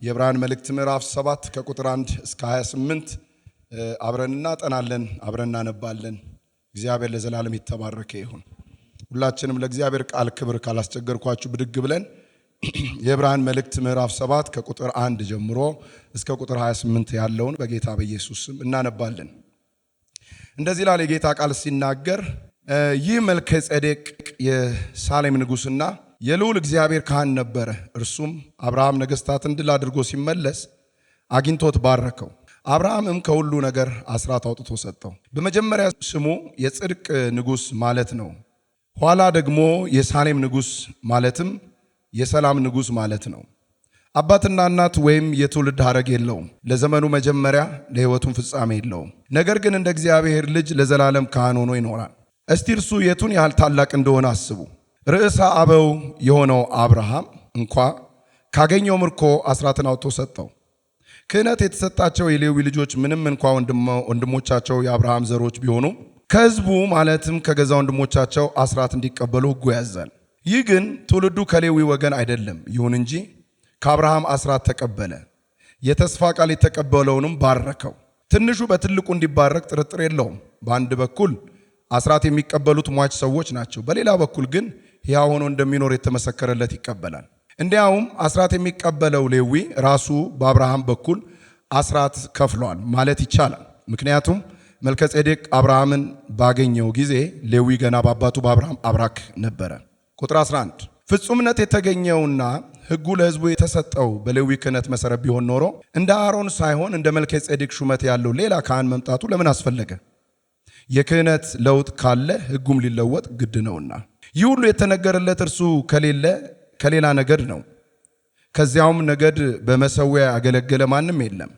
የዕብራውያን መልእክት ምዕራፍ 7 ከቁጥር 1 እስከ 28 አብረን እናጠናለን፣ አብረን እናነባለን። እግዚአብሔር ለዘላለም ይተባረከ ይሁን። ሁላችንም ለእግዚአብሔር ቃል ክብር ካላስቸገርኳችሁ ብድግ ብለን የዕብራውያን መልእክት ምዕራፍ 7 ከቁጥር 1 ጀምሮ እስከ ቁጥር 28 ያለውን በጌታ በኢየሱስ ስም እናነባለን። እንደዚህ ላለ የጌታ ቃል ሲናገር ይህ መልከ ጼዴቅ የሳሌም ንጉሥና የልዑል እግዚአብሔር ካህን ነበረ። እርሱም አብርሃም ነገሥታትን ድል አድርጎ ሲመለስ አግኝቶት ባረከው። አብርሃምም ከሁሉ ነገር አስራት አውጥቶ ሰጠው። በመጀመሪያ ስሙ የጽድቅ ንጉሥ ማለት ነው። ኋላ ደግሞ የሳሌም ንጉሥ ማለትም የሰላም ንጉሥ ማለት ነው። አባትና እናት ወይም የትውልድ ሐረግ የለውም። ለዘመኑ መጀመሪያ ለሕይወቱም ፍጻሜ የለውም። ነገር ግን እንደ እግዚአብሔር ልጅ ለዘላለም ካህን ሆኖ ይኖራል። እስቲ እርሱ የቱን ያህል ታላቅ እንደሆነ አስቡ። ርዕሰ አበው የሆነው አብርሃም እንኳ ካገኘው ምርኮ አስራትን አውጥቶ ሰጠው። ክህነት የተሰጣቸው የሌዊ ልጆች ምንም እንኳ ወንድሞቻቸው የአብርሃም ዘሮች ቢሆኑ ከሕዝቡ ማለትም ከገዛ ወንድሞቻቸው አስራት እንዲቀበሉ ሕጉ ያዛል። ይህ ግን ትውልዱ ከሌዊ ወገን አይደለም። ይሁን እንጂ ከአብርሃም አስራት ተቀበለ። የተስፋ ቃል የተቀበለውንም ባረከው። ትንሹ በትልቁ እንዲባረክ ጥርጥር የለውም። በአንድ በኩል አስራት የሚቀበሉት ሟች ሰዎች ናቸው፣ በሌላ በኩል ግን ሕያው ሆኖ እንደሚኖር የተመሰከረለት ይቀበላል። እንዲያውም አስራት የሚቀበለው ሌዊ ራሱ በአብርሃም በኩል አስራት ከፍሏል ማለት ይቻላል። ምክንያቱም መልከ ጼዴቅ አብርሃምን ባገኘው ጊዜ ሌዊ ገና በአባቱ በአብርሃም አብራክ ነበረ። ቁጥር 11 ፍጹምነት የተገኘውና ሕጉ ለሕዝቡ የተሰጠው በሌዊ ክህነት መሰረት ቢሆን ኖሮ እንደ አሮን ሳይሆን እንደ መልከ ጼዴቅ ሹመት ያለው ሌላ ካህን መምጣቱ ለምን አስፈለገ? የክህነት ለውጥ ካለ ሕጉም ሊለወጥ ግድ ነውና። ይህ ሁሉ የተነገረለት እርሱ ከሌላ ነገድ ነው። ከዚያውም ነገድ በመሠዊያ ያገለገለ ማንም የለም።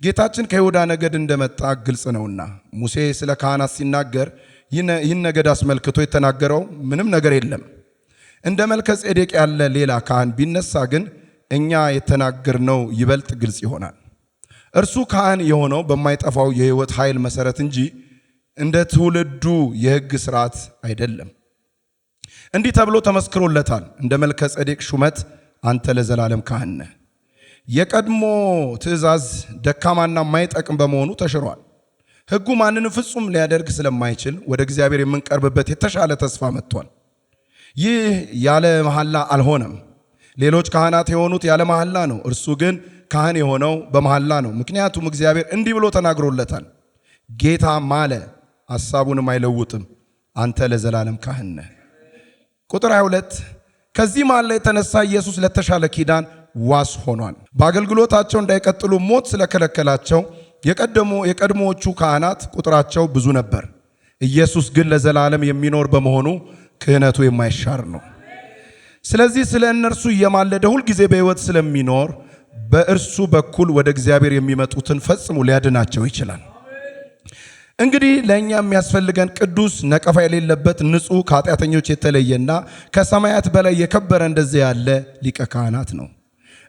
ጌታችን ከይሁዳ ነገድ እንደመጣ ግልጽ ነውና። ሙሴ ስለ ካህናት ሲናገር ይህን ነገድ አስመልክቶ የተናገረው ምንም ነገር የለም። እንደ መልከ ጼዴቅ ያለ ሌላ ካህን ቢነሳ ግን እኛ የተናገርነው ይበልጥ ግልጽ ይሆናል። እርሱ ካህን የሆነው በማይጠፋው የሕይወት ኃይል መሰረት እንጂ እንደ ትውልዱ የሕግ ሥርዓት አይደለም። እንዲህ ተብሎ ተመስክሮለታል፣ እንደ መልከ ጼዴቅ ሹመት አንተ ለዘላለም ካህን ነህ። የቀድሞ ትእዛዝ ደካማና የማይጠቅም በመሆኑ ተሽሯል። ሕጉ ማንንም ፍጹም ሊያደርግ ስለማይችል ወደ እግዚአብሔር የምንቀርብበት የተሻለ ተስፋ መጥቷል። ይህ ያለ መሐላ አልሆነም። ሌሎች ካህናት የሆኑት ያለ መሐላ ነው። እርሱ ግን ካህን የሆነው በመሐላ ነው። ምክንያቱም እግዚአብሔር እንዲህ ብሎ ተናግሮለታል፣ ጌታ ማለ ሐሳቡንም አይለውጥም፣ አንተ ለዘላለም ካህን ነህ። ቁጥር 22 ከዚህ መሐላ የተነሳ ኢየሱስ ለተሻለ ኪዳን ዋስ ሆኗል። በአገልግሎታቸው እንዳይቀጥሉ ሞት ስለከለከላቸው የቀድሞዎቹ ካህናት ቁጥራቸው ብዙ ነበር። ኢየሱስ ግን ለዘላለም የሚኖር በመሆኑ ክህነቱ የማይሻር ነው። ስለዚህ ስለ እነርሱ እየማለደ ሁልጊዜ በሕይወት ስለሚኖር በእርሱ በኩል ወደ እግዚአብሔር የሚመጡትን ፈጽሞ ሊያድናቸው ይችላል። እንግዲህ ለእኛ የሚያስፈልገን ቅዱስ ነቀፋ የሌለበት ንጹሕ ከኃጢአተኞች የተለየና ከሰማያት በላይ የከበረ እንደዚህ ያለ ሊቀ ካህናት ነው።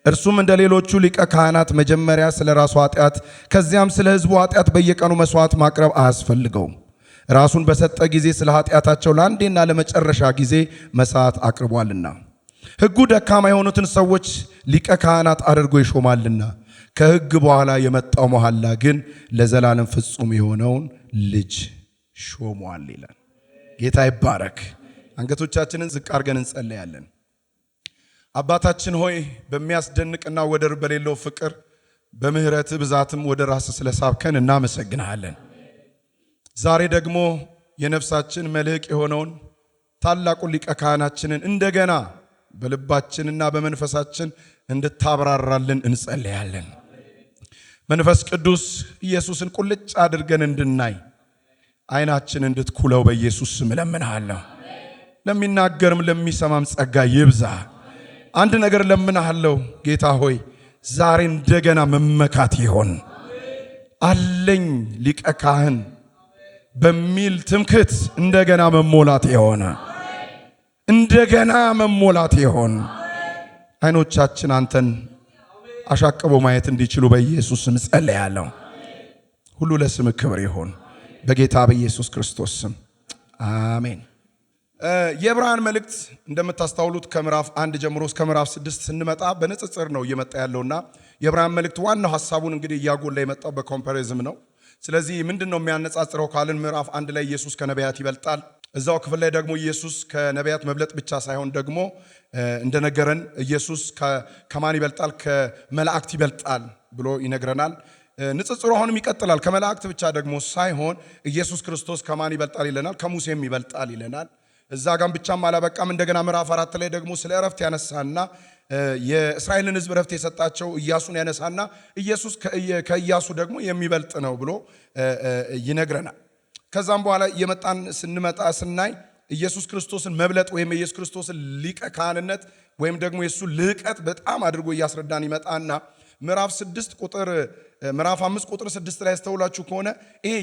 እርሱም እንደ ሌሎቹ ሊቀ ካህናት መጀመሪያ ስለ ራሱ ኃጢአት ከዚያም ስለ ሕዝቡ ኃጢአት በየቀኑ መስዋዕት ማቅረብ አያስፈልገውም። ራሱን በሰጠ ጊዜ ስለ ኃጢአታቸው ለአንዴና ለመጨረሻ ጊዜ መስዋዕት አቅርቧልና። ሕጉ ደካማ የሆኑትን ሰዎች ሊቀ ካህናት አድርጎ ይሾማልና። ከሕግ በኋላ የመጣው መሐላ ግን ለዘላለም ፍጹም የሆነውን ልጅ ሾሟል ይላል። ጌታ ይባረክ። አንገቶቻችንን ዝቅ አድርገን እንጸለያለን። አባታችን ሆይ በሚያስደንቅና ወደር በሌለው ፍቅር በምህረት ብዛትም ወደ ራስ ስለሳብከን እናመሰግናለን። ዛሬ ደግሞ የነፍሳችን መልሕቅ የሆነውን ታላቁን ሊቀ ካህናችንን እንደገና በልባችንና በመንፈሳችን እንድታብራራልን እንጸለያለን። መንፈስ ቅዱስ ኢየሱስን ቁልጭ አድርገን እንድናይ ዓይናችን እንድትኩለው በኢየሱስ ስም እለምንሃለሁ። ለሚናገርም ለሚሰማም ጸጋ ይብዛ። አንድ ነገር እለምንሃለሁ ጌታ ሆይ፣ ዛሬ እንደገና መመካት ይሆን አለኝ ሊቀ ካህን በሚል ትምክህት እንደገና መሞላት የሆነ እንደገና መሞላት ይሆን። ዓይኖቻችን አንተን አሻቅቦ ማየት እንዲችሉ በኢየሱስ ስም ጸልያለሁ። ሁሉ ለስም ክብር ይሁን በጌታ በኢየሱስ ክርስቶስ ስም አሜን። የዕብራውያን መልእክት እንደምታስተውሉት ከምዕራፍ 1 ጀምሮ እስከ ምዕራፍ 6 ስንመጣ በንጽጽር ነው እየመጣ ያለውና የዕብራውያን መልእክት ዋናው ሐሳቡን እንግዲህ እያጎላ የመጣው በኮምፓሪዝም ነው። ስለዚህ ምንድነው የሚያነጻጽረው ካልን ምዕራፍ 1 ላይ ኢየሱስ ከነቢያት ይበልጣል። እዛው ክፍል ላይ ደግሞ ኢየሱስ ከነቢያት መብለጥ ብቻ ሳይሆን ደግሞ እንደነገረን ኢየሱስ ከማን ይበልጣል? ከመላእክት ይበልጣል ብሎ ይነግረናል። ንጽጽሩ አሁንም ይቀጥላል። ከመላእክት ብቻ ደግሞ ሳይሆን ኢየሱስ ክርስቶስ ከማን ይበልጣል ይለናል? ከሙሴም ይበልጣል ይለናል። እዛ ጋም ብቻም አላበቃም። እንደገና ምዕራፍ 4 ላይ ደግሞ ስለ ዕረፍት ያነሳና የእስራኤልን ሕዝብ ዕረፍት የሰጣቸው ኢያሱን ያነሳና ኢየሱስ ከኢያሱ ደግሞ የሚበልጥ ነው ብሎ ይነግረናል። ከዛም በኋላ እየመጣን ስናይ ኢየሱስ ክርስቶስን መብለጥ ወይም ኢየሱስ ክርስቶስን ሊቀ ካህንነት ወይም ደግሞ የሱ ልህቀት በጣም አድርጎ እያስረዳን ይመጣና ምዕራፍ 5 ቁጥር 6 ላይ አስተውላችሁ ከሆነ ይሄ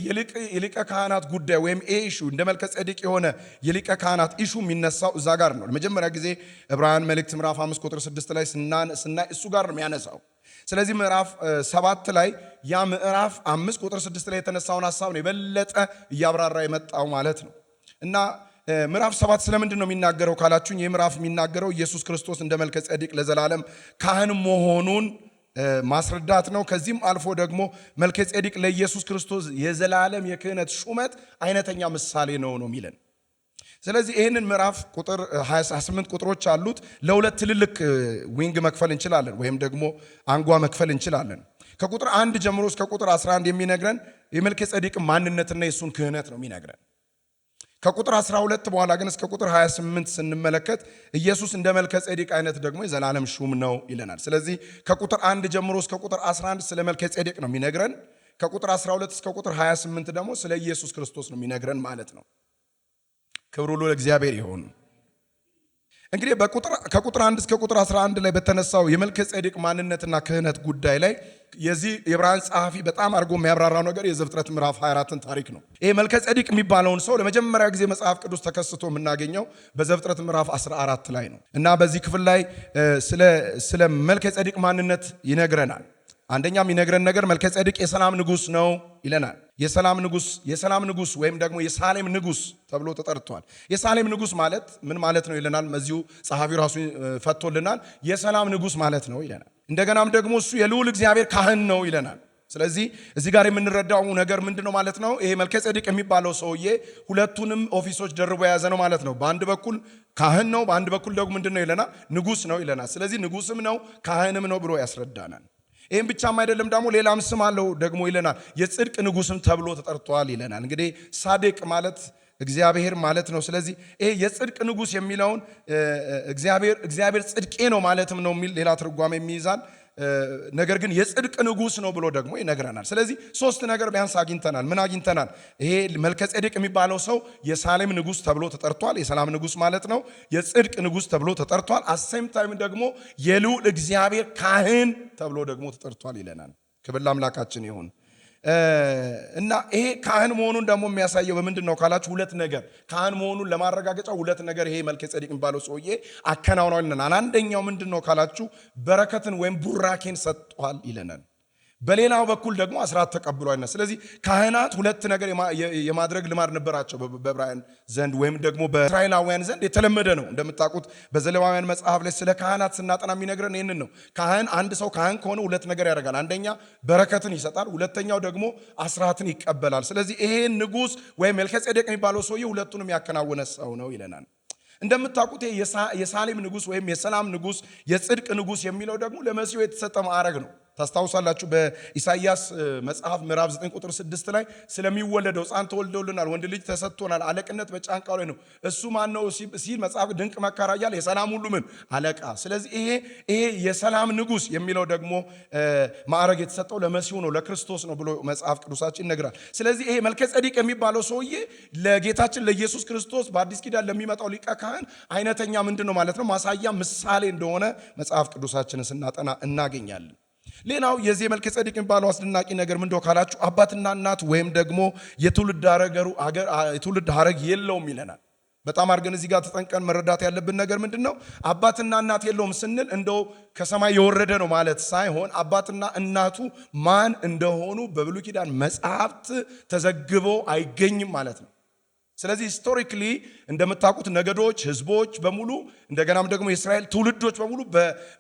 የሊቀ ካህናት ጉዳይ ወይም ኢሹ እንደ መልከ ጼዴቅ የሆነ የሊቀ ካህናት ኢሹ የሚነሳው እዛ ጋር ነው። ለመጀመሪያ ጊዜ ዕብራውያን መልእክት ምዕራፍ 5 ቁጥር 6 ላይ ስናይ እሱ ጋር ነው የሚያነሳው። ስለዚህ ምዕራፍ 7 ላይ ያ ምዕራፍ 5 ቁጥር 6 ላይ የተነሳውን ሐሳብ ነው የበለጠ እያብራራ የመጣው ማለት ነው። እና ምዕራፍ 7 ስለምንድን ነው የሚናገረው ካላችሁኝ፣ ይህ ምዕራፍ የሚናገረው ኢየሱስ ክርስቶስ እንደ መልከ ጼዴቅ ለዘላለም ካህን መሆኑን ማስረዳት ነው። ከዚህም አልፎ ደግሞ መልከ ጼዴቅ ለኢየሱስ ክርስቶስ የዘላለም የክህነት ሹመት አይነተኛ ምሳሌ ነው የሚለን። ስለዚህ ይህንን ምዕራፍ ቁጥር 28 ቁጥሮች አሉት። ለሁለት ትልልቅ ዊንግ መክፈል እንችላለን፣ ወይም ደግሞ አንጓ መክፈል እንችላለን። ከቁጥር 1 ጀምሮ እስከ ቁጥር 11 የሚነግረን የመልከ ጼዴቅ ማንነትና የሱን ክህነት ነው የሚነግረን። ከቁጥር 12 በኋላ ግን እስከ ቁጥር 28 ስንመለከት ኢየሱስ እንደ መልከ ጼዴቅ አይነት ደግሞ የዘላለም ሹም ነው ይለናል። ስለዚህ ከቁጥር 1 ጀምሮ እስከ ቁጥር 11 ስለ መልከ ጼዴቅ ነው የሚነግረን። ከቁጥር 12 እስከ ቁጥር 28 ደግሞ ስለ ኢየሱስ ክርስቶስ ነው የሚነግረን ማለት ነው። ክብር ሁሉ ለእግዚአብሔር ይሁን። እንግዲህ ከቁጥር 1 እስከ ቁጥር 11 ላይ በተነሳው የመልከ ጼዴቅ ማንነትና ክህነት ጉዳይ ላይ የዚህ የዕብራውያን ጸሐፊ በጣም አድርጎ የሚያብራራው ነገር የዘፍጥረት ምዕራፍ 24ን ታሪክ ነው። ይሄ መልከ ጼዴቅ የሚባለውን ሰው ለመጀመሪያ ጊዜ መጽሐፍ ቅዱስ ተከስቶ የምናገኘው በዘፍጥረት ምዕራፍ 14 ላይ ነው እና በዚህ ክፍል ላይ ስለ መልከ ጼዴቅ ማንነት ይነግረናል። አንደኛ የሚነግረን ነገር መልከ ጼዴቅ የሰላም ንጉሥ ነው ይለናል። የሰላም ንጉሥ ወይም ደግሞ የሳሌም ንጉሥ ተብሎ ተጠርቷል። የሳሌም ንጉሥ ማለት ምን ማለት ነው ይለናል። መዚሁ ጸሐፊው ራሱ ፈቶልናል። የሰላም ንጉሥ ማለት ነው ይለናል። እንደገናም ደግሞ እሱ የልዑል እግዚአብሔር ካህን ነው ይለናል። ስለዚህ እዚህ ጋር የምንረዳው ነገር ምንድነው ማለት ነው? ይሄ መልከ ጼዴቅ የሚባለው ሰውዬ ሁለቱንም ኦፊሶች ደርቦ የያዘ ነው ማለት ነው። በአንድ በኩል ካህን ነው፣ በአንድ በኩል ደግሞ ምንድነው ይለናል? ንጉሥ ነው ይለናል። ስለዚህ ንጉሥም ነው ካህንም ነው ብሎ ያስረዳናል። ይህም ብቻም አይደለም፣ ደግሞ ሌላም ስም አለው ደግሞ ይለናል። የጽድቅ ንጉሥም ተብሎ ተጠርቷል ይለናል። እንግዲህ ሳዴቅ ማለት እግዚአብሔር ማለት ነው። ስለዚህ ይሄ የጽድቅ ንጉሥ የሚለውን እግዚአብሔር ጽድቄ ነው ማለትም ነው የሚል ሌላ ትርጓሜ የሚይዛል። ነገር ግን የጽድቅ ንጉሥ ነው ብሎ ደግሞ ይነግረናል። ስለዚህ ሶስት ነገር ቢያንስ አግኝተናል። ምን አግኝተናል? ይሄ መልከ ጼዴቅ የሚባለው ሰው የሳሌም ንጉሥ ተብሎ ተጠርቷል። የሰላም ንጉሥ ማለት ነው። የጽድቅ ንጉሥ ተብሎ ተጠርቷል። አሴም ታይም ደግሞ የልዑል እግዚአብሔር ካህን ተብሎ ደግሞ ተጠርቷል ይለናል። ክብር ለአምላካችን ይሁን። እና ይሄ ካህን መሆኑን ደግሞ የሚያሳየው በምንድን ነው ካላችሁ፣ ሁለት ነገር ካህን መሆኑን ለማረጋገጫ ሁለት ነገር ይሄ መልከ ጼዴቅ የሚባለው ሰውዬ አከናውኗል ይለናል። አንደኛው ምንድን ነው ካላችሁ፣ በረከትን ወይም ቡራኬን ሰጥቷል ይለናል። በሌላው በኩል ደግሞ አስራት ተቀብሏል። ስለዚህ ካህናት ሁለት ነገር የማድረግ ልማድ ነበራቸው በዕብራውያን ዘንድ ወይም ደግሞ በእስራኤላውያን ዘንድ የተለመደ ነው። እንደምታውቁት በዘሌዋውያን መጽሐፍ ላይ ስለ ካህናት ስናጠና የሚነግረን ይህንን ነው። አንድ ሰው ካህን ከሆነ ሁለት ነገር ያደርጋል። አንደኛ በረከትን ይሰጣል፣ ሁለተኛው ደግሞ አስራትን ይቀበላል። ስለዚህ ይሄ ንጉሥ ወይም መልከ ጼዴቅ የሚባለው ሰውዬ ሁለቱንም ያከናወነ ሰው ነው ይለናል። እንደምታውቁት የሳሌም ንጉሥ ወይም የሰላም ንጉሥ፣ የጽድቅ ንጉሥ የሚለው ደግሞ ለመሲሁ የተሰጠ ማዕረግ ነው። ታስታውሳላችሁ በኢሳይያስ መጽሐፍ ምዕራፍ 9 ቁጥር 6 ላይ ስለሚወለደው ሕፃን ተወልዶልናል፣ ወንድ ልጅ ተሰጥቶናል፣ አለቅነት በጫንቃው ላይ ነው፣ እሱ ማን ነው ሲል መጽሐፍ ድንቅ መካር እያለ የሰላም ሁሉ ምን አለቃ። ስለዚህ ይሄ የሰላም ንጉሥ የሚለው ደግሞ ማዕረግ የተሰጠው ለመሲሁ ነው፣ ለክርስቶስ ነው ብሎ መጽሐፍ ቅዱሳችን ይነግራል። ስለዚህ ይሄ መልከ ጼዴቅ የሚባለው ሰውዬ ለጌታችን ለኢየሱስ ክርስቶስ በአዲስ ኪዳን ለሚመጣው ሊቀ ካህን አይነተኛ ምንድን ነው ማለት ነው ማሳያ ምሳሌ እንደሆነ መጽሐፍ ቅዱሳችንን ስናጠና እናገኛለን። ሌላው የዚህ መልከ ጼዴቅ የሚባለው አስደናቂ ነገር ምንድነው ካላችሁ፣ አባትና እናት ወይም ደግሞ የትውልድ ሀረግ የለውም ይለናል። በጣም አድርገን እዚህ ጋር ተጠንቀን መረዳት ያለብን ነገር ምንድነው? አባትና እናት የለውም ስንል እንደው ከሰማይ የወረደ ነው ማለት ሳይሆን አባትና እናቱ ማን እንደሆኑ በብሉይ ኪዳን መጽሐፍት ተዘግቦ አይገኝም ማለት ነው። ስለዚህ ሂስቶሪካሊ እንደምታውቁት ነገዶች፣ ህዝቦች በሙሉ እንደገናም ደግሞ የእስራኤል ትውልዶች በሙሉ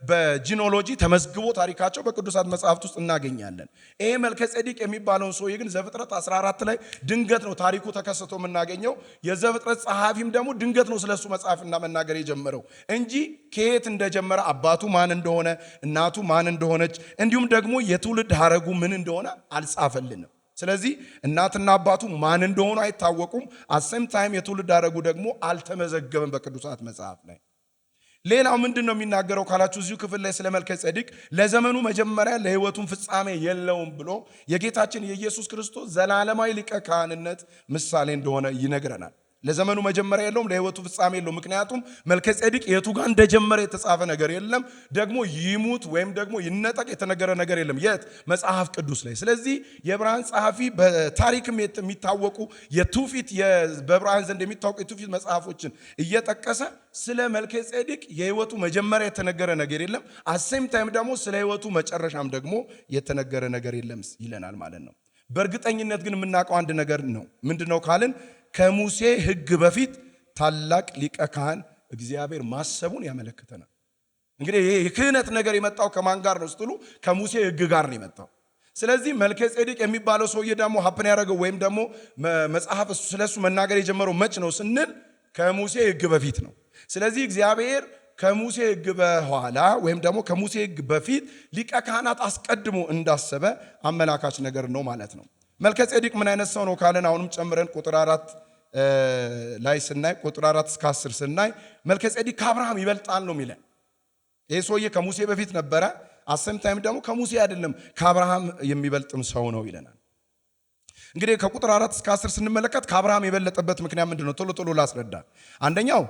በጂኖሎጂ ተመዝግቦ ታሪካቸው በቅዱሳት መጽሐፍት ውስጥ እናገኛለን። ይሄ መልከጼዴቅ የሚባለውን ሰውዬ ግን ዘፍጥረት 14 ላይ ድንገት ነው ታሪኩ ተከስቶ የምናገኘው። የዘፍጥረት ጸሐፊም ደግሞ ድንገት ነው ስለሱ መጽሐፍና መናገር የጀመረው እንጂ ከየት እንደጀመረ አባቱ ማን እንደሆነ እናቱ ማን እንደሆነች እንዲሁም ደግሞ የትውልድ ሐረጉ ምን እንደሆነ አልጻፈልንም። ስለዚህ እናትና አባቱ ማን እንደሆኑ አይታወቁም። አሰም ታይም የትውልድ ሐረጉ ደግሞ አልተመዘገበም በቅዱሳት መጽሐፍ ላይ። ሌላው ምንድነው የሚናገረው ካላችሁ እዚሁ ክፍል ላይ ስለ መልከጼዴቅ ለዘመኑ መጀመሪያ ለሕይወቱም ፍጻሜ የለውም ብሎ የጌታችን የኢየሱስ ክርስቶስ ዘላለማዊ ሊቀ ካህንነት ምሳሌ እንደሆነ ይነግረናል። ለዘመኑ መጀመሪያ የለውም፣ ለሕይወቱ ፍጻሜ የለውም። ምክንያቱም መልከጼዴቅ የቱ ጋር እንደጀመረ የተጻፈ ነገር የለም። ደግሞ ይሙት ወይም ደግሞ ይነጠቅ የተነገረ ነገር የለም የት መጽሐፍ ቅዱስ ላይ። ስለዚህ የዕብራውያን ጸሐፊ በታሪክም የሚታወቁ የትውፊት በዕብራውያን ዘንድ የሚታወቁ የትውፊት መጽሐፎችን እየጠቀሰ ስለ መልከጼዴቅ የሕይወቱ መጀመሪያ የተነገረ ነገር የለም፣ አሴም ታይም ደግሞ ስለ ሕይወቱ መጨረሻም ደግሞ የተነገረ ነገር የለም ይለናል ማለት ነው። በእርግጠኝነት ግን የምናውቀው አንድ ነገር ነው። ምንድነው ካልን ከሙሴ ሕግ በፊት ታላቅ ሊቀ ካህን እግዚአብሔር ማሰቡን ያመለክተናል። እንግዲህ ይሄ የክህነት ነገር የመጣው ከማን ጋር ነው ስትሉ ከሙሴ ሕግ ጋር ነው የመጣው። ስለዚህ መልከጼዴቅ የሚባለው ሰውዬ ደግሞ ሀፕን ያደረገው ወይም ደግሞ መጽሐፍ ስለሱ መናገር የጀመረው መች ነው ስንል ከሙሴ ሕግ በፊት ነው። ስለዚህ እግዚአብሔር ከሙሴ ሕግ በኋላ ወይም ደግሞ ከሙሴ ሕግ በፊት ሊቀ ካህናት አስቀድሞ እንዳሰበ አመላካች ነገር ነው ማለት ነው። መልከጼዴቅ ምን አይነት ሰው ነው ካለን አሁንም ጨምረን ቁጥር 4 ላይ ስናይ ቁጥር 4 እስከ 10 ስናይ መልከጼዴቅ ከአብርሃም ይበልጣል ነው የሚለን። ይሄ ሰውዬ ከሙሴ በፊት ነበረ፣ አሰም ታይም ደግሞ ከሙሴ አይደለም ከአብርሃም የሚበልጥም ሰው ነው ይለናል። እንግዲህ ከቁጥር 4 እስከ 10 ስንመለከት ከአብርሃም የበለጠበት ምክንያት ምንድነው? ቶሎ ላስረዳ። አንደኛው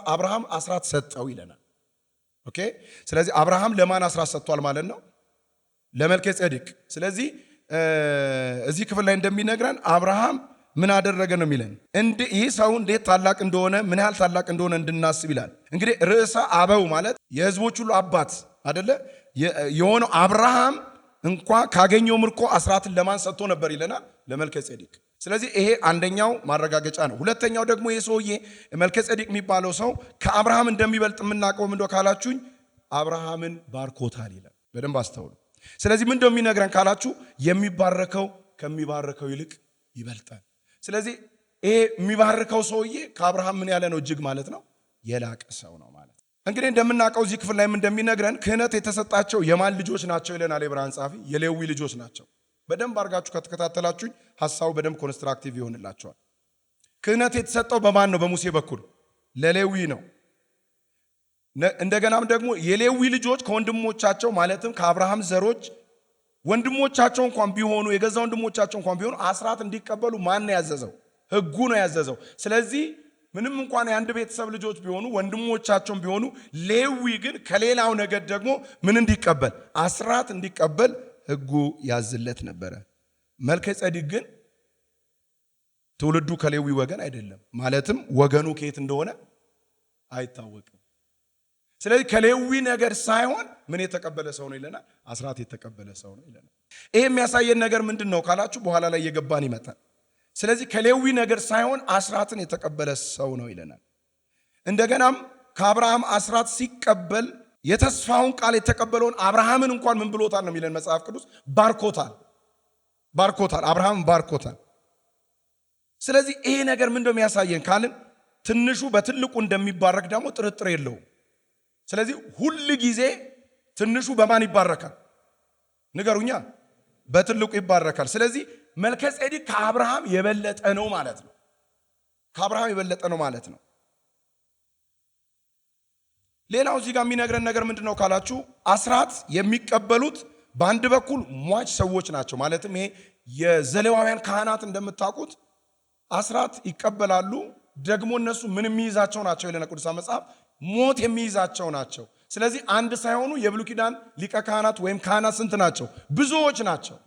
አብርሃም አስራት ሰጠው ይለናል። ኦኬ። ስለዚህ አብርሃም ለማን አስራት ሰጥቷል ማለት ነው? ለመልከጼዴቅ። ስለዚህ እዚህ ክፍል ላይ እንደሚነግረን አብርሃም ምን አደረገ ነው የሚለን። ይህ ሰው እንዴት ታላቅ እንደሆነ ምን ያህል ታላቅ እንደሆነ እንድናስብ ይላል። እንግዲህ ርዕሰ አበው ማለት የሕዝቦች ሁሉ አባት አይደለ የሆነው አብርሃም እንኳ ካገኘው ምርኮ አስራትን ለማን ሰጥቶ ነበር ይለናል? ለመልከጼዴቅ። ስለዚህ ይሄ አንደኛው ማረጋገጫ ነው። ሁለተኛው ደግሞ ይሄ ሰውዬ መልከጼዴቅ የሚባለው ሰው ከአብርሃም እንደሚበልጥ የምናውቀው ምንድነው ካላችሁኝ አብርሃምን ባርኮታል ይላል። በደንብ አስተውሉ። ስለዚህ ምን እንደሚነግረን ካላችሁ የሚባረከው ከሚባረከው ይልቅ ይበልጣል። ስለዚህ ይሄ የሚባርከው ሰውዬ ከአብርሃም ምን ያለ ነው? እጅግ ማለት ነው የላቀ ሰው ነው ማለት ነው። እንግዲህ እንደምናውቀው እዚህ ክፍል ላይም እንደሚነግረን ክህነት የተሰጣቸው የማን ልጆች ናቸው ይለናል የዕብራውያን ጸሐፊ? የሌዊ ልጆች ናቸው። በደንብ አድርጋችሁ ከተከታተላችሁኝ ሐሳቡ በደንብ ኮንስትራክቲቭ ይሆንላቸዋል። ክህነት የተሰጠው በማን ነው? በሙሴ በኩል ለሌዊ ነው። እንደገናም ደግሞ የሌዊ ልጆች ከወንድሞቻቸው ማለትም ከአብርሃም ዘሮች ወንድሞቻቸው እንኳን ቢሆኑ የገዛ ወንድሞቻቸው እንኳን ቢሆኑ አስራት እንዲቀበሉ ማን ነው ያዘዘው? ሕጉ ነው ያዘዘው። ስለዚህ ምንም እንኳን የአንድ ቤተሰብ ልጆች ቢሆኑ ወንድሞቻቸውም ቢሆኑ ሌዊ ግን ከሌላው ነገድ ደግሞ ምን እንዲቀበል? አስራት እንዲቀበል ሕጉ ያዝለት ነበረ። መልከጼዴቅ ግን ትውልዱ ከሌዊ ወገን አይደለም፣ ማለትም ወገኑ ከየት እንደሆነ አይታወቅም። ስለዚህ ከሌዊ ነገር ሳይሆን ምን የተቀበለ ሰው ነው ይለናል? አስራት የተቀበለ ሰው ነው ይለናል። ይሄ የሚያሳየን ነገር ምንድን ነው ካላችሁ በኋላ ላይ እየገባን ይመጣል። ስለዚህ ከሌዊ ነገር ሳይሆን አስራትን የተቀበለ ሰው ነው ይለናል። እንደገናም ከአብርሃም አስራት ሲቀበል የተስፋውን ቃል የተቀበለውን አብርሃምን እንኳን ምን ብሎታል ነው የሚለን መጽሐፍ ቅዱስ? ባርኮታል። አብርሃምን ባርኮታል። ስለዚህ ይሄ ነገር ምን እንደሚያሳየን ካልን ትንሹ በትልቁ እንደሚባረክ ደግሞ ጥርጥር የለውም። ስለዚህ ሁል ጊዜ ትንሹ በማን ይባረካል? ንገሩኛ። በትልቁ ይባረካል። ስለዚህ መልከጼዴቅ ከአብርሃም የበለጠ ነው ማለት ነው። ከአብርሃም የበለጠ ነው ማለት ነው። ሌላው እዚህ ጋር የሚነግረን ነገር ምንድነው ካላችሁ አስራት የሚቀበሉት በአንድ በኩል ሟች ሰዎች ናቸው። ማለትም ይሄ የዘሌዋውያን ካህናት እንደምታውቁት አስራት ይቀበላሉ። ደግሞ እነሱ ምን የሚይዛቸው ናቸው ይለና ቅዱሳት መጽሐፍ? ሞት የሚይዛቸው ናቸው። ስለዚህ አንድ ሳይሆኑ የብሉይ ኪዳን ሊቀ ካህናት ወይም ካህናት ስንት ናቸው? ብዙዎች ናቸው።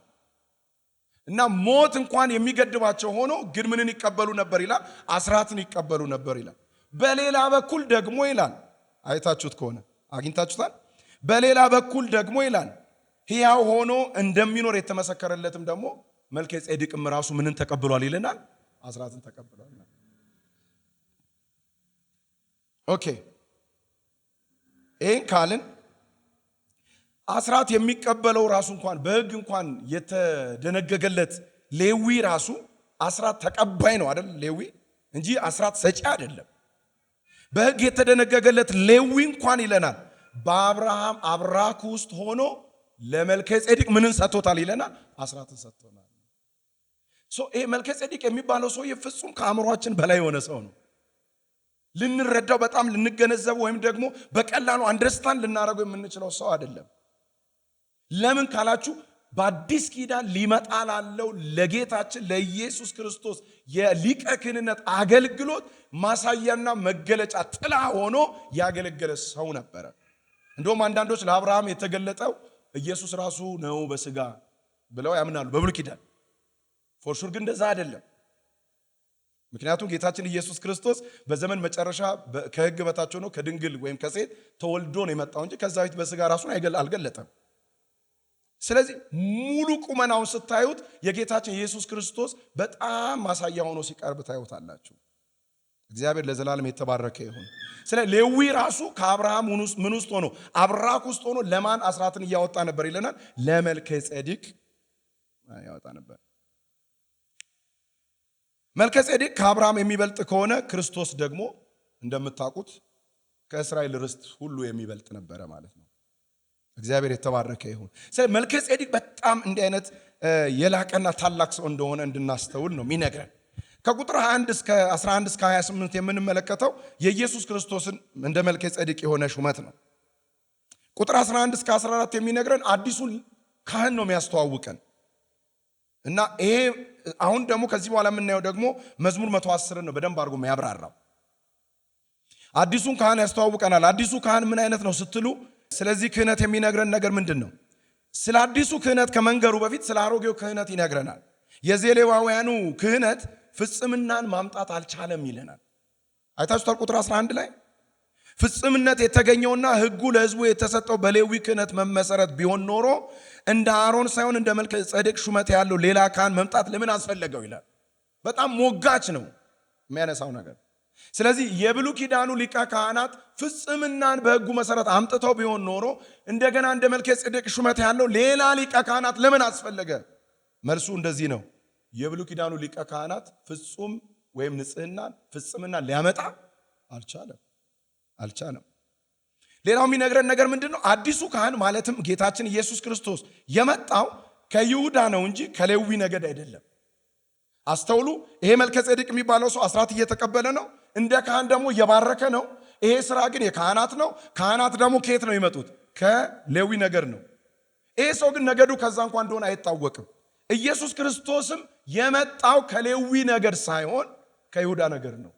እና ሞት እንኳን የሚገድባቸው ሆኖ ግን ምንን ይቀበሉ ነበር ይላል? አስራትን ይቀበሉ ነበር ይላል። በሌላ በኩል ደግሞ ይላል፣ አይታችሁት ከሆነ አግኝታችሁታል። በሌላ በኩል ደግሞ ይላል ሕያው ሆኖ እንደሚኖር የተመሰከረለትም ደግሞ መልከጼዴቅም ራሱ ምንን ተቀብሏል ይለናል? አስራትን ተቀብሏል። ኦኬ ይህን ካልን አስራት የሚቀበለው ራሱ እንኳን በሕግ እንኳን የተደነገገለት ሌዊ ራሱ አስራት ተቀባይ ነው አይደል? ሌዊ እንጂ አስራት ሰጪ አይደለም። በሕግ የተደነገገለት ሌዊ እንኳን ይለናል በአብርሃም አብራክ ውስጥ ሆኖ ለመልከጼዴቅ ምንን ሰጥቶታል ይለናል? አስራትን ሰጥቶናል። ይሄ መልከጼዴቅ የሚባለው ሰው ፍጹም ከአእምሯችን በላይ የሆነ ሰው ነው። ልንረዳው በጣም ልንገነዘበው ወይም ደግሞ በቀላሉ አንደርስታንድ ልናደርገው የምንችለው ሰው አይደለም። ለምን ካላችሁ በአዲስ ኪዳን ሊመጣ ላለው ለጌታችን ለኢየሱስ ክርስቶስ የሊቀ ክህንነት አገልግሎት ማሳያና መገለጫ ጥላ ሆኖ ያገለገለ ሰው ነበረ። እንደውም አንዳንዶች ለአብርሃም የተገለጠው ኢየሱስ ራሱ ነው በስጋ ብለው ያምናሉ በብሉይ ኪዳን። ፎርሹር ግን እንደዛ አይደለም። ምክንያቱም ጌታችን ኢየሱስ ክርስቶስ በዘመን መጨረሻ ከሕግ በታች ሆኖ ከድንግል ወይም ከሴት ተወልዶ ነው የመጣው እንጂ ከዛ በፊት በስጋ ራሱን አልገለጠም። ስለዚህ ሙሉ ቁመናውን ስታዩት የጌታችን ኢየሱስ ክርስቶስ በጣም ማሳያ ሆኖ ሲቀርብ ታዩታላችሁ። እግዚአብሔር ለዘላለም የተባረከ ይሁን። ስለ ሌዊ ራሱ ከአብርሃም ምን ውስጥ ሆኖ አብራክ ውስጥ ሆኖ ለማን አስራትን እያወጣ ነበር ይለናል? ለመልከጼዴቅ ያወጣ ነበር። መልከጼዴቅ ከአብርሃም የሚበልጥ ከሆነ ክርስቶስ ደግሞ እንደምታውቁት ከእስራኤል ርስት ሁሉ የሚበልጥ ነበረ ማለት ነው። እግዚአብሔር የተባረከ ይሁን። መልከጼዴቅ በጣም እንዲህ አይነት የላቀና ታላቅ ሰው እንደሆነ እንድናስተውል ነው የሚነግረን። ከቁጥር 11 እስከ 28 የምንመለከተው የኢየሱስ ክርስቶስን እንደ መልከጼዴቅ የሆነ ሹመት ነው። ቁጥር 11 እስከ 14 የሚነግረን አዲሱን ካህን ነው የሚያስተዋውቀን እና ይሄ አሁን ደግሞ ከዚህ በኋላ የምናየው ደግሞ መዝሙር 110 ነው በደንብ አድርጎ የሚያብራራው። አዲሱን ካህን ያስተዋውቀናል። አዲሱ ካህን ምን አይነት ነው ስትሉ ስለዚህ ክህነት የሚነግረን ነገር ምንድን ነው? ስለ አዲሱ ክህነት ከመንገሩ በፊት ስለ አሮጌው ክህነት ይነግረናል። የሌዋውያኑ ክህነት ፍጽምናን ማምጣት አልቻለም ይለናል። አይታችሁታል። ቁጥር 11 ላይ ፍጽምነት የተገኘውና ሕጉ ለሕዝቡ የተሰጠው በሌዊ ክህነት መመሰረት ቢሆን ኖሮ እንደ አሮን ሳይሆን እንደ መልከጼዴቅ ሹመት ያለው ሌላ ካህን መምጣት ለምን አስፈለገው ይላል። በጣም ሞጋች ነው የሚያነሳው ነገር። ስለዚህ የብሉይ ኪዳኑ ሊቀ ካህናት ፍጽምናን በሕጉ መሰረት አምጥተው ቢሆን ኖሮ እንደገና እንደ መልከጼዴቅ ሹመት ያለው ሌላ ሊቀ ካህናት ለምን አስፈለገ? መልሱ እንደዚህ ነው። የብሉይ ኪዳኑ ሊቀ ካህናት ፍጹም ወይም ንጽህናን ፍጽምናን ሊያመጣ አልቻለም። ሌላው የሚነግረን ነገር ምንድነው? አዲሱ ካህን ማለትም ጌታችን ኢየሱስ ክርስቶስ የመጣው ከይሁዳ ነው እንጂ ከሌዊ ነገድ አይደለም። አስተውሉ። ይሄ መልከጼዴቅ የሚባለው ሰው አስራት እየተቀበለ ነው፣ እንደ ካህን ደግሞ እየባረከ ነው። ይሄ ስራ ግን የካህናት ነው። ካህናት ደግሞ ከየት ነው የመጡት? ከሌዊ ነገድ ነው። ይሄ ሰው ግን ነገዱ ከዛ እንኳን እንደሆነ አይታወቅም። ኢየሱስ ክርስቶስም የመጣው ከሌዊ ነገድ ሳይሆን ከይሁዳ ነገድ ነው።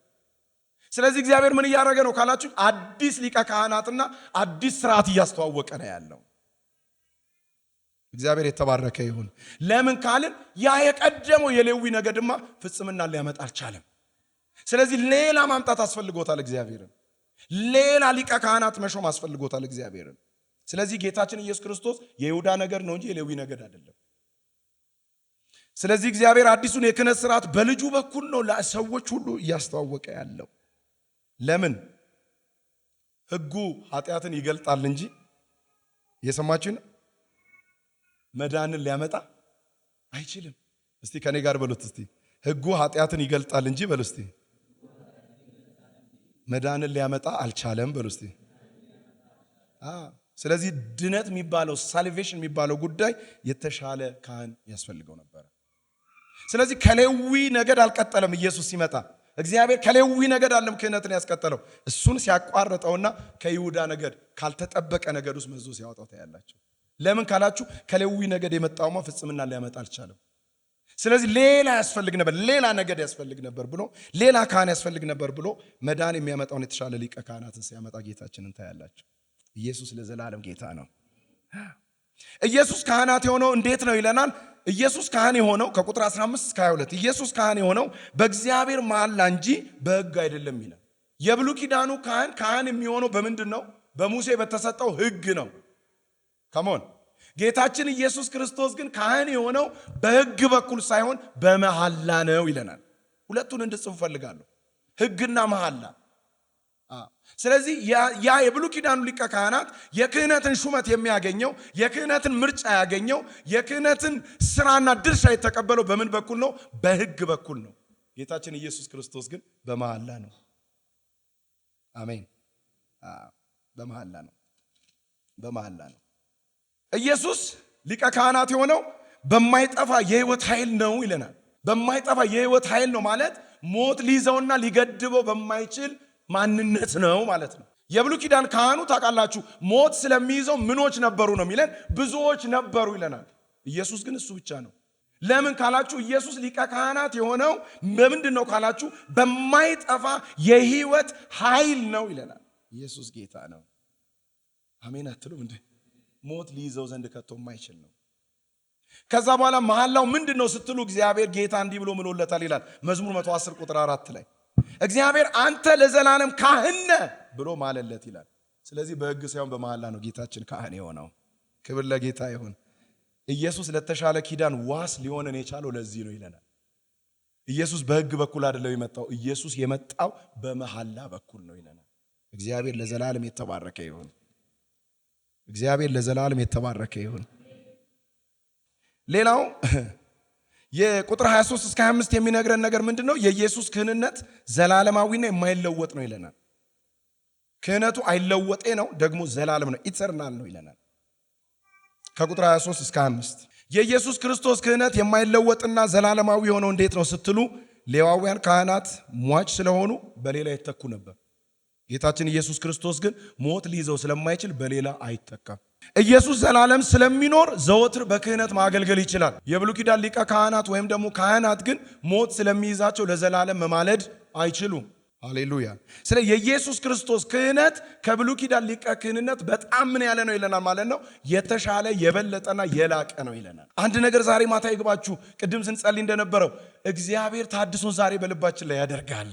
ስለዚህ እግዚአብሔር ምን እያደረገ ነው ካላችሁ አዲስ ሊቀ ካህናትና አዲስ ስርዓት እያስተዋወቀ ነው ያለው። እግዚአብሔር የተባረከ ይሁን። ለምን ካልን ያ የቀደመው የሌዊ ነገድማ ፍጽምናን ሊያመጣ አልቻለም። ስለዚህ ሌላ ማምጣት አስፈልጎታል እግዚአብሔርን። ሌላ ሊቀ ካህናት መሾም አስፈልጎታል እግዚአብሔርን። ስለዚህ ጌታችን ኢየሱስ ክርስቶስ የይሁዳ ነገድ ነው እንጂ የሌዊ ነገድ አይደለም። ስለዚህ እግዚአብሔር አዲሱን የክህነት ስርዓት በልጁ በኩል ነው ለሰዎች ሁሉ እያስተዋወቀ ያለው። ለምን? ሕጉ ኃጢአትን ይገልጣል እንጂ እየሰማችሁኝ መዳንን ሊያመጣ አይችልም። እስቲ ከኔ ጋር በሉት እስቲ ሕጉ ኃጢአትን ይገልጣል እንጂ በሉ እስቲ መዳንን ሊያመጣ አልቻለም በሉ እስቲ። ስለዚህ ድነት የሚባለው ሳልቬሽን የሚባለው ጉዳይ የተሻለ ካህን ያስፈልገው ነበር። ስለዚህ ከሌዊ ነገድ አልቀጠለም ኢየሱስ ሲመጣ። እግዚአብሔር ከሌዊ ነገድ አለም ክህነትን ያስቀጠለው እሱን ሲያቋርጠውና ከይሁዳ ነገድ ካልተጠበቀ ነገድ ውስጥ መዞ ሲያወጣው ታያላችሁ። ለምን ካላችሁ ከሌዊ ነገድ የመጣውማ ፍጽምና ሊያመጣ አልቻለም። ስለዚህ ሌላ ያስፈልግ ነበር፣ ሌላ ነገድ ያስፈልግ ነበር ብሎ ሌላ ካህን ያስፈልግ ነበር ብሎ መዳን የሚያመጣውን የተሻለ ሊቀ ካህናትን ሲያመጣ ጌታችንን ታያላችሁ። ኢየሱስ ለዘላለም ጌታ ነው። ኢየሱስ ካህናት የሆነው እንዴት ነው ይለናል። ኢየሱስ ካህን የሆነው ከቁጥር 15 እስከ 22 ኢየሱስ ካህን የሆነው በእግዚአብሔር መሐላ እንጂ በሕግ አይደለም ይላል። የብሉይ ኪዳኑ ካህን የሚሆነው በምንድን ነው? በሙሴ በተሰጠው ሕግ ነው። ከሞን ጌታችን ኢየሱስ ክርስቶስ ግን ካህን የሆነው በሕግ በኩል ሳይሆን በመሐላ ነው ይለናል። ሁለቱን እንድጽፉ ፈልጋለሁ። ሕግና መሐላ ስለዚህ ያ የብሉይ ኪዳኑ ሊቀ ካህናት የክህነትን ሹመት የሚያገኘው የክህነትን ምርጫ ያገኘው የክህነትን ስራና ድርሻ የተቀበለው በምን በኩል ነው? በሕግ በኩል ነው። ጌታችን ኢየሱስ ክርስቶስ ግን በመሐላ ነው። አሜን። በመሐላ ነው። በመሐላ ነው። ኢየሱስ ሊቀ ካህናት የሆነው በማይጠፋ የሕይወት ኃይል ነው ይለናል። በማይጠፋ የሕይወት ኃይል ነው ማለት ሞት ሊይዘውና ሊገድበው በማይችል ማንነት ነው ማለት ነው። የብሉይ ኪዳን ካህኑ ታውቃላችሁ ሞት ስለሚይዘው ምኖች ነበሩ ነው የሚለን? ብዙዎች ነበሩ ይለናል። ኢየሱስ ግን እሱ ብቻ ነው። ለምን ካላችሁ ኢየሱስ ሊቀ ካህናት የሆነው በምንድን ነው ካላችሁ በማይጠፋ የሕይወት ኃይል ነው ይለናል። ኢየሱስ ጌታ ነው። አሜን አትሉም እንዴ? ሞት ሊይዘው ዘንድ ከቶ የማይችል ነው። ከዛ በኋላ መሐላው ምንድን ነው ስትሉ እግዚአብሔር ጌታ እንዲህ ብሎ ምሎለታል ይላል መዝሙር 110 ቁጥር 4 ላይ እግዚአብሔር አንተ ለዘላለም ካህን ነህ ብሎ ማለለት ይላል። ስለዚህ በሕግ ሳይሆን በመሐላ ነው ጌታችን ካህን የሆነው። ክብር ለጌታ ይሁን። ኢየሱስ ለተሻለ ኪዳን ዋስ ሊሆነን የቻለው ለዚህ ነው ይለናል። ኢየሱስ በሕግ በኩል አይደለም የመጣው፣ ኢየሱስ የመጣው በመሐላ በኩል ነው ይለናል። እግዚአብሔር ለዘላለም የተባረከ ይሁን። እግዚአብሔር ለዘላለም የተባረከ ይሁን። ሌላው የቁጥር 23 እስከ 25 የሚነግረን ነገር ምንድነው? የኢየሱስ ክህንነት ዘላለማዊና የማይለወጥ ነው ይለናል። ክህነቱ አይለወጤ ነው፣ ደግሞ ዘላለም ነው፣ ኢተርናል ነው ይለናል። ከቁጥር 23 እስከ 25 የኢየሱስ ክርስቶስ ክህነት የማይለወጥና ዘላለማዊ የሆነው እንዴት ነው ስትሉ ሌዋውያን ካህናት ሟች ስለሆኑ በሌላ ይተኩ ነበር። ጌታችን ኢየሱስ ክርስቶስ ግን ሞት ሊይዘው ስለማይችል በሌላ አይተካም። ኢየሱስ ዘላለም ስለሚኖር ዘወትር በክህነት ማገልገል ይችላል። የብሉይ ኪዳን ሊቀ ካህናት ወይም ደግሞ ካህናት ግን ሞት ስለሚይዛቸው ለዘላለም መማለድ አይችሉም። ሃሌሉያ። ስለ የኢየሱስ ክርስቶስ ክህነት ከብሉይ ኪዳን ሊቀ ክህንነት በጣም ምን ያለ ነው ይለናል ማለት ነው? የተሻለ የበለጠና የላቀ ነው ይለናል። አንድ ነገር ዛሬ ማታ ይግባችሁ። ቅድም ስንጸልይ እንደነበረው እግዚአብሔር ታድሶን ዛሬ በልባችን ላይ ያደርጋል።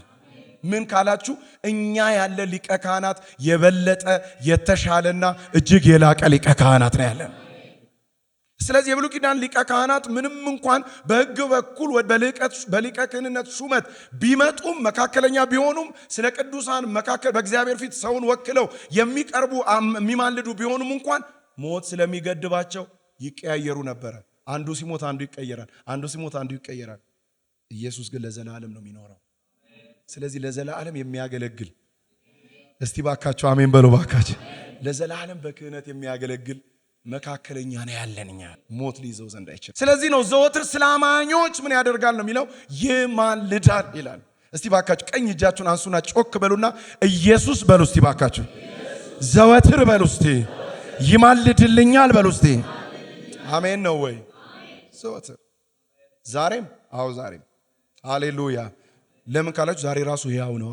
ምን ካላችሁ እኛ ያለ ሊቀ ካህናት የበለጠ የተሻለና እጅግ የላቀ ሊቀ ካህናት ነው ያለን። ስለዚህ የብሉይ ኪዳን ሊቀ ካህናት ምንም እንኳን በሕግ በኩል በሊቀ ክህንነት ሹመት ቢመጡም መካከለኛ ቢሆኑም ስለ ቅዱሳን መካከል በእግዚአብሔር ፊት ሰውን ወክለው የሚቀርቡ የሚማልዱ ቢሆኑም እንኳን ሞት ስለሚገድባቸው ይቀያየሩ ነበረ። አንዱ ሲሞት አንዱ ይቀየራል፣ አንዱ ሲሞት አንዱ ይቀየራል። ኢየሱስ ግን ለዘላለም ነው የሚኖረው። ስለዚህ ለዘላለም የሚያገለግል እስቲ ባካችሁ አሜን በሉ ባካችሁ። ለዘላለም በክህነት የሚያገለግል መካከለኛ ነው ያለንኛ። ሞት ሊይዘው ዘንድ አይችልም። ስለዚህ ነው ዘወትር ስለ አማኞች ምን ያደርጋል ነው የሚለው? ይማልዳል ይላል። እስቲ ባካችሁ ቀኝ እጃችሁን አንሱና ጮክ በሉና ኢየሱስ በሉ እስቲ ባካችሁ። ዘወትር በሉ እስቲ። ይማልድልኛል በሉ እስቲ። አሜን ነው ወይ? ዘወትር ዛሬም፣ አዎ ዛሬም። ሃሌሉያ። ለምን ካላችሁ ዛሬ ራሱ ሕያው ነው።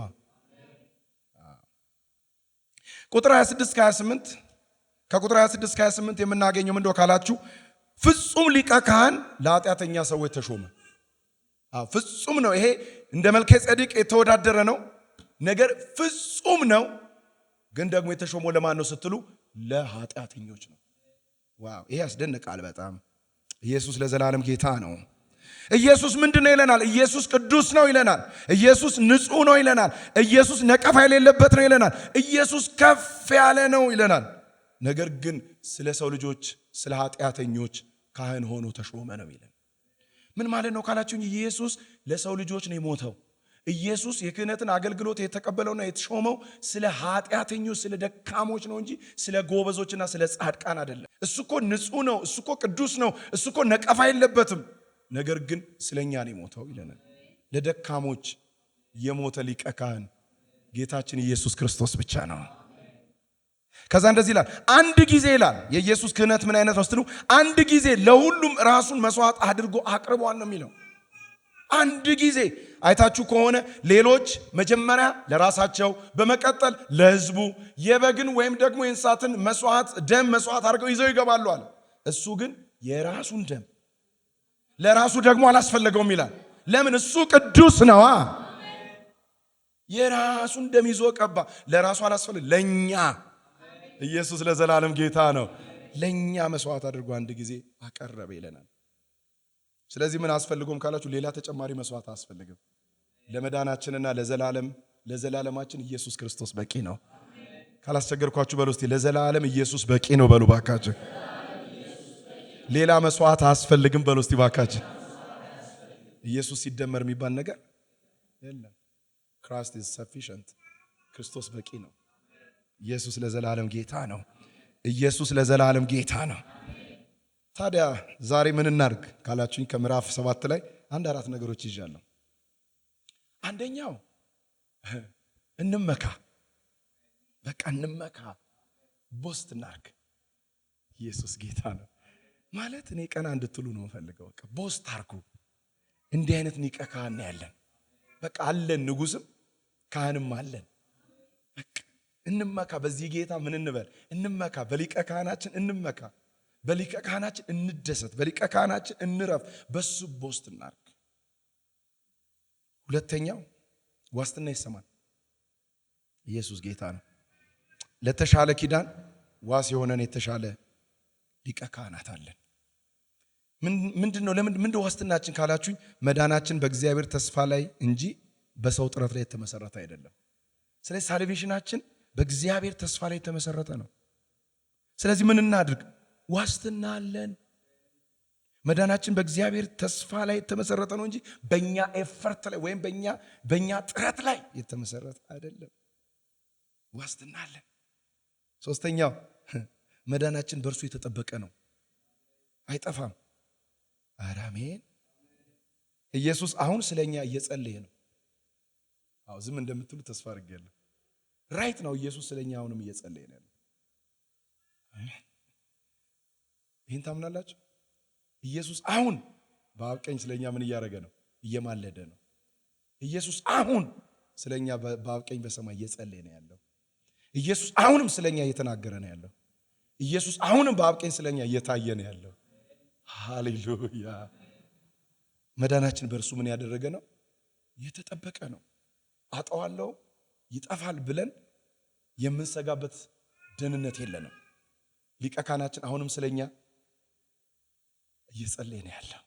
ቁጥር 26 ከ28 ከቁጥር 26 ከ28 የምናገኘው ምንድነው ካላችሁ ፍጹም ሊቀ ካህን ለኃጢአተኛ ሰዎች ተሾመ። ፍጹም ነው። ይሄ እንደ መልከ ጼዴቅ የተወዳደረ ነው ነገር ፍጹም ነው። ግን ደግሞ የተሾመው ለማን ነው ስትሉ ለኃጢአተኞች ነው። ዋው! ይሄ ያስደንቃል በጣም። ኢየሱስ ለዘላለም ጌታ ነው። ኢየሱስ ምንድነው ይለናል? ኢየሱስ ቅዱስ ነው ይለናል። ኢየሱስ ንጹህ ነው ይለናል። ኢየሱስ ነቀፋ የሌለበት ነው ይለናል። ኢየሱስ ከፍ ያለ ነው ይለናል። ነገር ግን ስለ ሰው ልጆች ስለ ኃጢአተኞች ካህን ሆኖ ተሾመ ነው ይለን። ምን ማለት ነው ካላችሁኝ ኢየሱስ ለሰው ልጆች ነው የሞተው። ኢየሱስ የክህነትን አገልግሎት የተቀበለውና የተሾመው ስለ ኃጢአተኞች ስለ ደካሞች ነው እንጂ ስለ ጎበዞችና ስለ ጻድቃን አይደለም። እሱ እኮ ንጹህ ነው፣ እሱ እኮ ቅዱስ ነው፣ እሱ እኮ ነቀፋ የለበትም። ነገር ግን ስለኛ ነው የሞተው ይለናል። ለደካሞች የሞተ ሊቀ ካህን ጌታችን ኢየሱስ ክርስቶስ ብቻ ነው። ከዛ እንደዚህ ይላል፣ አንድ ጊዜ ይላል። የኢየሱስ ክህነት ምን አይነት ነው ስትሉ አንድ ጊዜ ለሁሉም ራሱን መስዋዕት አድርጎ አቅርቧል ነው የሚለው። አንድ ጊዜ አይታችሁ ከሆነ ሌሎች መጀመሪያ ለራሳቸው በመቀጠል ለሕዝቡ የበግን ወይም ደግሞ የእንስሳትን መስዋዕት ደም መስዋዕት አድርገው ይዘው ይገባሉ አለ። እሱ ግን የራሱን ደም ለራሱ ደግሞ አላስፈለገውም ይላል። ለምን? እሱ ቅዱስ ነዋ። የራሱን ደም ይዞ ቀባ። ለራሱ አላስፈለገ፣ ለኛ ኢየሱስ ለዘላለም ጌታ ነው። ለኛ መስዋዕት አድርጎ አንድ ጊዜ አቀረበ ይለናል። ስለዚህ ምን አስፈልጎም ካላችሁ ሌላ ተጨማሪ መስዋዕት አያስፈልግም። ለመዳናችንና ለዘላለም ለዘላለማችን ኢየሱስ ክርስቶስ በቂ ነው። ካላስቸገርኳችሁ በሉ እስቲ ለዘላለም ኢየሱስ በቂ ነው በሉ ባካችሁ። ሌላ መስዋዕት አያስፈልግም በሉ እስቲ ባካችሁ። ኢየሱስ ሲደመር የሚባል ነገር የለም። Christ is sufficient። ክርስቶስ በቂ ነው። ኢየሱስ ለዘላለም ጌታ ነው። ኢየሱስ ለዘላለም ጌታ ነው። ታዲያ ዛሬ ምን እናድርግ ካላችሁኝ ከምዕራፍ 7 ላይ አንድ አራት ነገሮች ይዣለሁ። አንደኛው እንመካ፣ በቃ እንመካ፣ ቦስት እናድርግ። ኢየሱስ ጌታ ነው ማለት እኔ ቀና እንድትሉ ነው የምፈልገው። በቃ ቦስት አድርጉ። እንዲህ አይነት ሊቀ ካህን ያለን በቃ አለን፣ ንጉስም ካህንም አለን። በቃ እንመካ። በዚህ ጌታ ምን እንበል? እንመካ። በሊቀ ካህናችን እንመካ። በሊቀ ካህናችን እንደሰት። በሊቀ ካህናችን እንረፍ። በሱ ቦስት እናድርግ። ሁለተኛው ዋስትና ይሰማል። ኢየሱስ ጌታ ነው። ለተሻለ ኪዳን ዋስ የሆነን የተሻለ ሊቀ ካህናት አለን። ምንድነው? ምንድነው ዋስትናችን ካላችሁኝ መዳናችን በእግዚአብሔር ተስፋ ላይ እንጂ በሰው ጥረት ላይ የተመሰረተ አይደለም። ስለዚህ ሳልቬሽናችን በእግዚአብሔር ተስፋ ላይ የተመሰረተ ነው። ስለዚህ ምን እናድርግ? ዋስትና አለን። መዳናችን በእግዚአብሔር ተስፋ ላይ የተመሰረተ ነው እንጂ በእኛ ኤፈርት ላይ ወይም በእኛ ጥረት ላይ የተመሰረተ አይደለም። ዋስትና አለን። ሶስተኛው መዳናችን በእርሱ የተጠበቀ ነው፣ አይጠፋም። አሜን። ኢየሱስ አሁን ስለኛ እየጸለየ ነው። አዎ ዝም እንደምትሉ ተስፋ አድርጌያለሁ። ራይት ነው። ኢየሱስ ስለኛ አሁንም እየጸለየ ነው። ይህን ታምናላችሁ? ኢየሱስ አሁን በአብ ቀኝ ስለኛ ምን እያደረገ ነው? እየማለደ ነው። ኢየሱስ አሁን ስለኛ በአብ ቀኝ በሰማይ እየጸለየ ነው ያለው። ኢየሱስ አሁንም ስለኛ እየተናገረ ነው ያለው። ኢየሱስ አሁንም በአብ ቀኝ ስለኛ እየታየ ነው ያለው። ሃሌሉያ። መዳናችን በእርሱ ምን ያደረገ ነው? የተጠበቀ ነው። አጠዋለሁ ይጠፋል ብለን የምንሰጋበት ደህንነት የለንም። ሊቀ ካህናችን አሁንም ስለኛ እየጸለየ ነው ያለው።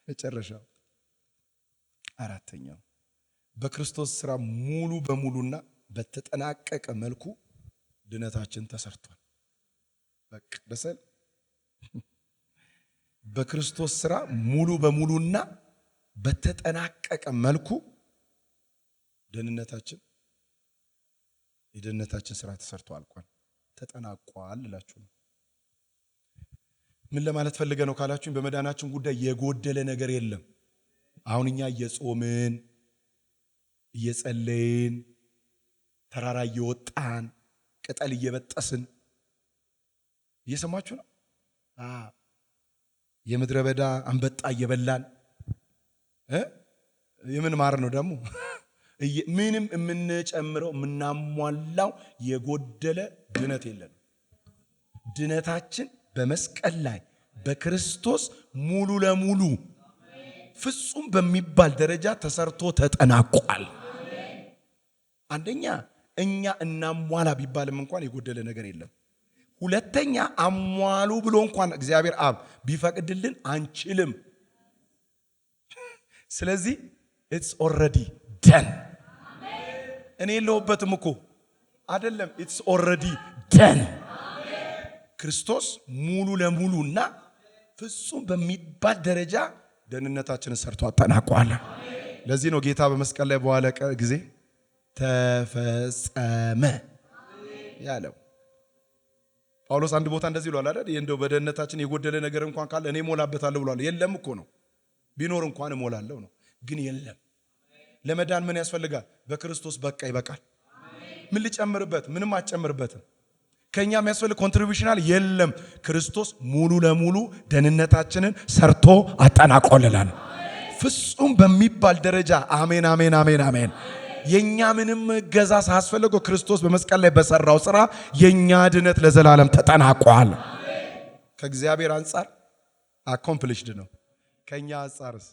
መጨረሻው አራተኛው በክርስቶስ ሥራ ሙሉ በሙሉና በተጠናቀቀ መልኩ ድነታችን ተሰርቷል። በቃ ደሰል በክርስቶስ ሥራ ሙሉ በሙሉና በተጠናቀቀ መልኩ የደህንነታችን ሥራ ተሰርቶ አልቋል፣ ተጠናቋል እላችሁ ነው። ምን ለማለት ፈልገ ነው ካላችሁኝ በመዳናችን ጉዳይ የጎደለ ነገር የለም። አሁን እኛ እየጾምን እየጸለይን ተራራ እየወጣን ቅጠል እየበጠስን እየሰማችሁ ነው። የምድረ በዳ አንበጣ እየበላን የምን ማር ነው ደግሞ ምንም የምንጨምረው የምናሟላው የጎደለ ድነት የለም። ድነታችን በመስቀል ላይ በክርስቶስ ሙሉ ለሙሉ ፍጹም በሚባል ደረጃ ተሰርቶ ተጠናቋል። አንደኛ እኛ እናሟላ ቢባልም እንኳን የጎደለ ነገር የለም። ሁለተኛ አሟሉ ብሎ እንኳን እግዚአብሔር አብ ቢፈቅድልን አንችልም። ስለዚህ it's already done። እኔ የለሁበትም እኮ አይደለም፣ it's already done። ክርስቶስ ሙሉ ለሙሉና ፍጹም በሚባል ደረጃ ደህንነታችንን ሰርቶ አጠናቋል። ለዚህ ነው ጌታ በመስቀል ላይ በዋለ ጊዜ ተፈጸመ ያለው። ጳውሎስ አንድ ቦታ እንደዚህ ብሏል አይደል? እንደው በደህንነታችን የጎደለ ነገር እንኳን ካለ እኔ እሞላበታለሁ ብሏል። የለም እኮ ነው፣ ቢኖር እንኳን እሞላለሁ ነው፣ ግን የለም። ለመዳን ምን ያስፈልጋል? በክርስቶስ በቃ ይበቃል። ምን ልጨምርበት? ምንም አትጨምርበትም። ከኛ የሚያስፈልግ ኮንትሪቢዩሽናል የለም። ክርስቶስ ሙሉ ለሙሉ ደህንነታችንን ሰርቶ አጠናቆልናል ፍጹም በሚባል ደረጃ። አሜን አሜን አሜን አሜን። የኛ ምንም ገዛ ሳያስፈልገው ክርስቶስ በመስቀል ላይ በሰራው ስራ የኛ ድነት ለዘላለም ተጠናቋል። ከእግዚአብሔር አንጻር አኮምፕሊሽድ ነው። ከኛ አንጻርስ